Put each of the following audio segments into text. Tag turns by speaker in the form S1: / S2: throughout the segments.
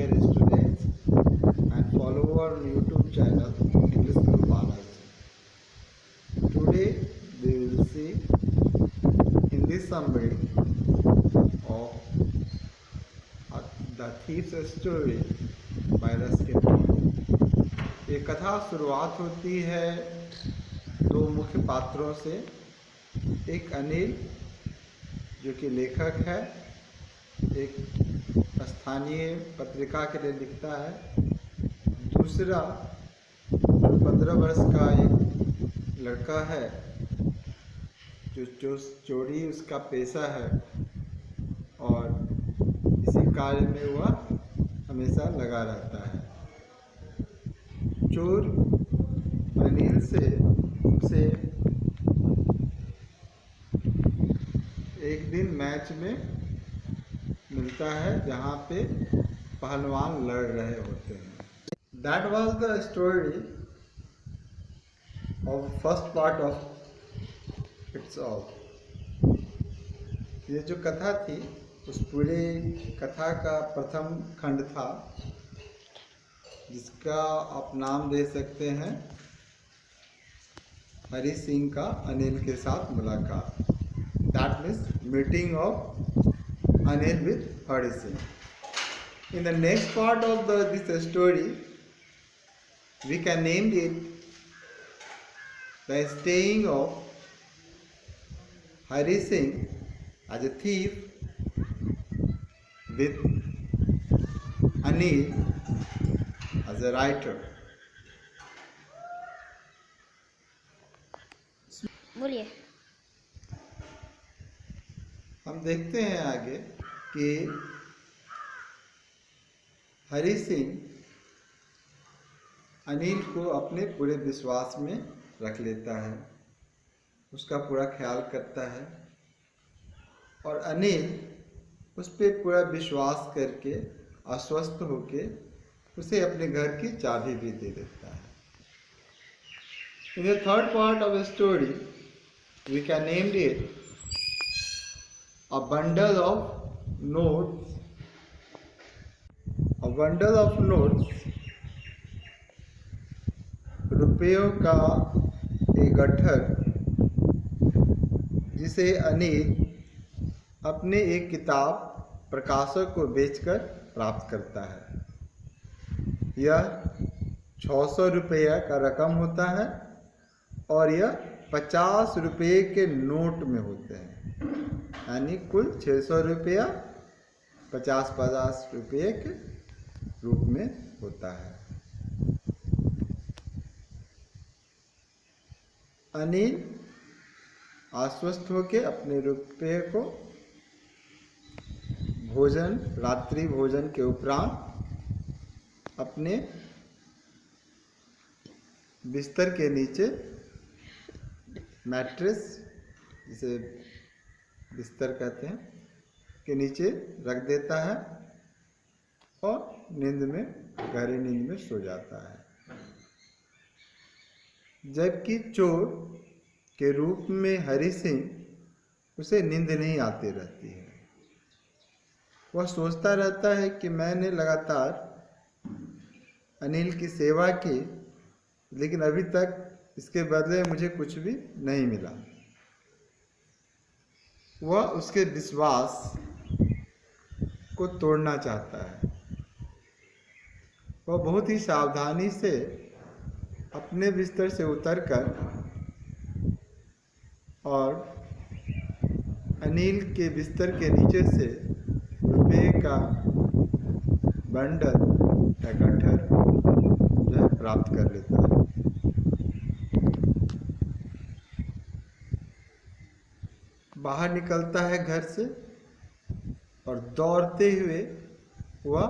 S1: dear students and follow our YouTube channel English Guru Balaji. Today we will see Hindi summary of The Thief's Story by Ruskin Bond. ये कथा शुरुआत होती है दो मुख्य पात्रों से। एक अनिल जो कि लेखक है, एक स्थानीय पत्रिका के लिए लिखता है। दूसरा 15 वर्ष का एक लड़का है जो चोरी उसका पेशा है और इसी कार्य में वह हमेशा लगा रहता है। चोर अनिल से एक दिन मैच में मिलता है जहाँ पे पहलवान लड़ रहे होते हैं। That was the story of first part of It's All. ये जो कथा थी उस पूरे कथा का प्रथम खंड था, जिसका आप नाम दे सकते हैं हरि सिंह का अनिल के साथ मुलाकात। That means meeting of Anil with Hari Singh. In the next part of this story, we can name it the staying of Hari Singh as a thief with Anil as a writer.
S2: बोलिए।
S1: हम देखते हैं आगे कि हरि सिंह अनिल को अपने पूरे विश्वास में रख लेता है, उसका पूरा ख्याल करता है और अनिल उस पर पूरा विश्वास करके आश्वस्त होके उसे अपने घर की चाबी भी दे देता है। In the third part of the story, we can name it a bundle of notes. A bundle of notes, रुपयों का एक गट्ठर, जिसे अनिल अपने एक किताब प्रकाशक को बेचकर प्राप्त करता है। यह 600 रुपया का रकम होता है और यह 50 रुपये के नोट में होते हैं, यानी कुल 600 रुपया 50-50 रुपये के रूप में होता है। अनिल आश्वस्त होकर अपने रुपये को रात्रि भोजन के उपरांत अपने बिस्तर के नीचे, मैट्रेस जिसे बिस्तर कहते हैं, के नीचे रख देता है और गहरी नींद में सो जाता है। जबकि चोर के रूप में हरि सिंह उसे नींद नहीं आती रहती है। वह सोचता रहता है कि मैंने लगातार अनिल की सेवा की, लेकिन अभी तक इसके बदले मुझे कुछ भी नहीं मिला। वह उसके विश्वास को तोड़ना चाहता है। वह बहुत ही सावधानी से अपने बिस्तर से उतरकर और अनिल के बिस्तर के नीचे से रुपये का बंडल या गट्ठर जो है प्राप्त कर लेता है। बाहर निकलता है घर से और दौड़ते हुए वह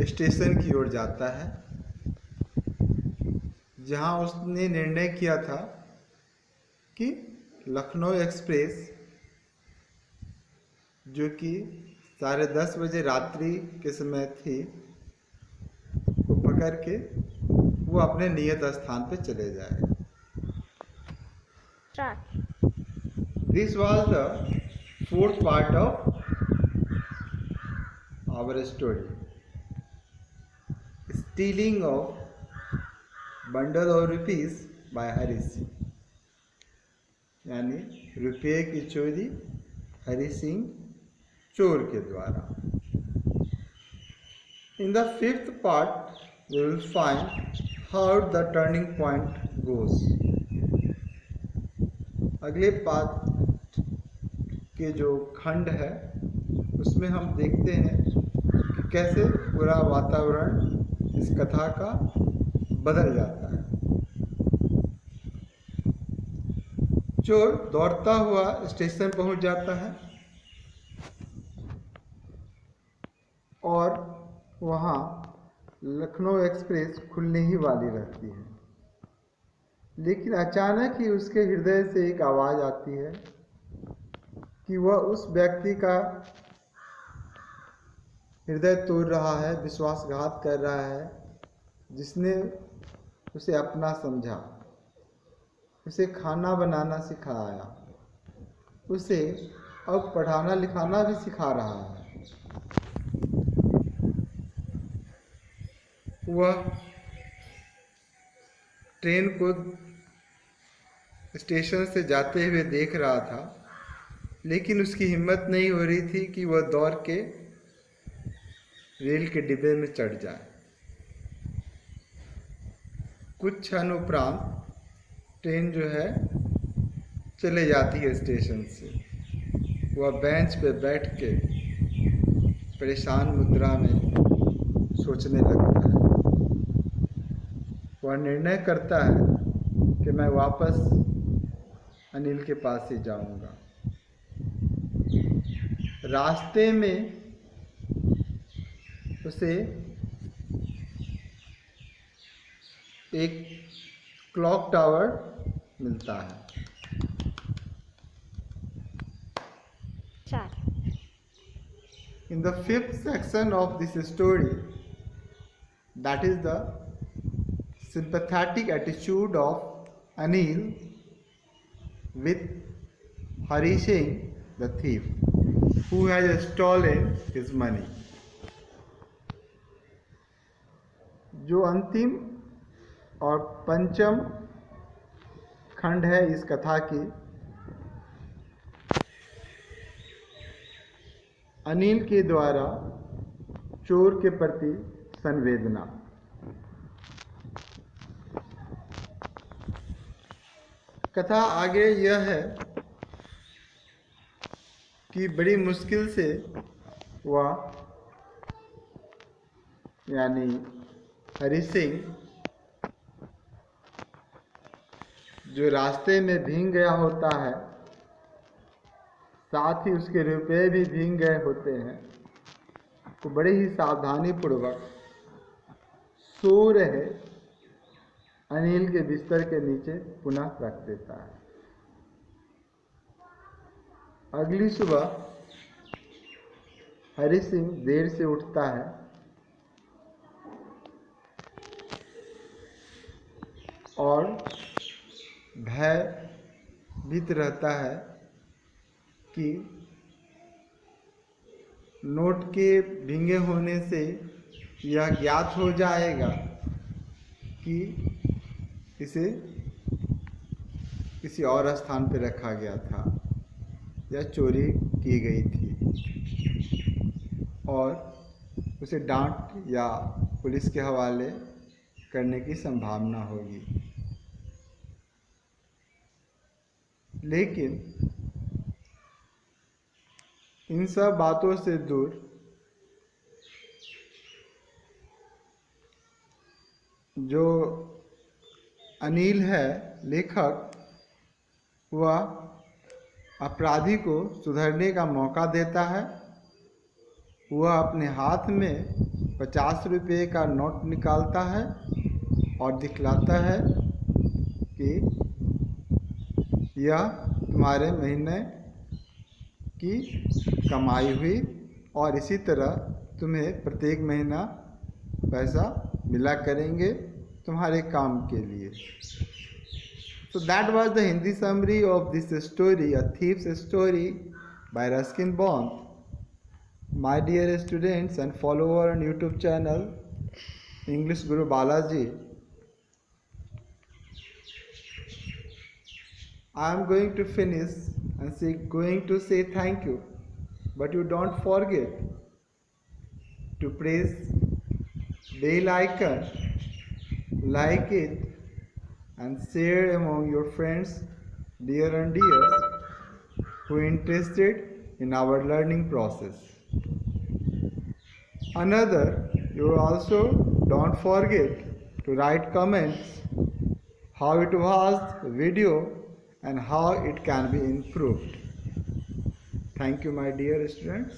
S1: स्टेशन की ओर जाता है, जहां उसने निर्णय किया था कि लखनऊ एक्सप्रेस, जो कि 10:30 बजे रात्रि के समय थी, को पकड़ के वो अपने नियत स्थान पे चले जाएगा। This was the fourth part of our story. stealing of bundle of rupees by Hari Singh, यानी रुपये की चोरी हरि सिंह चोर के द्वारा. In the fifth part, we will find how the turning point goes. अगले पाठ के जो खंड है उसमें हम देखते हैं कि कैसे पूरा वातावरण इस कथा का बदल जाता है. चोर दौड़ता हुआ स्टेशन पहुंच जाता है और वहाँ लखनऊ एक्सप्रेस खुलने ही वाली रहती है, लेकिन अचानक ही उसके हृदय से एक आवाज़ आती है कि वह उस व्यक्ति का हृदय तोड़ रहा है, विश्वासघात कर रहा है, जिसने उसे अपना समझा, उसे खाना बनाना सिखाया, उसे अब पढ़ाना लिखाना भी सिखा रहा है. वह ट्रेन को स्टेशन से जाते हुए देख रहा था, लेकिन उसकी हिम्मत नहीं हो रही थी कि वह दौड़ के रेल के डिब्बे में चढ़ जाए. कुछ क्षण उपरांत ट्रेन जो है चले जाती है स्टेशन से. वह बेंच पे बैठ के परेशान मुद्रा में सोचने लगता है. वह निर्णय करता है कि मैं वापस अनिल के पास ही जाऊंगा. रास्ते में उसे एक क्लॉक टावर मिलता है. In the fifth section of this story, that is the sympathetic attitude of Anil with Hari Singh, the thief, who has stolen his money. जो अंतिम और पंचम खंड है इस कथा की, अनिल के द्वारा चोर के प्रति संवेदना. कथा आगे यह है कि बड़ी मुश्किल से वह यानी हरि सिंह जो रास्ते में भीग गया होता है, साथ ही उसके रुपये भी भीग गए होते हैं, तो बड़े ही सावधानी पूर्वक सो रहे अनिल के बिस्तर के नीचे पुनः रख देता है. अगली सुबह हरि सिंह देर से उठता है और भयभीत रहता है कि नोट के भींगे होने से यह ज्ञात हो जाएगा कि इसे किसी और स्थान पर रखा गया था या चोरी की गई थी और उसे डांट या पुलिस के हवाले करने की संभावना होगी. लेकिन इन सब बातों से दूर जो अनिल है लेखक, वह अपराधी को सुधरने का मौका देता है. वह अपने हाथ में 50 रुपये का नोट निकालता है और दिखलाता है कि यह तुम्हारे महीने की कमाई हुई और इसी तरह तुम्हें प्रत्येक महीना पैसा मिला करेंगे तुम्हारे काम के लिए. So that was the Hindi summary of this story, A Thief's Story by Ruskin Bond. My dear students and follower on YouTube channel, English Guru Balaji, I am going to finish and going to say thank you, but you don't forget to press bell icon, like it, and share among your friends, dear and dears, who are interested in our learning process. Another, you also don't forget to write comments how it was the video and how it can be improved. Thank you, my dear students.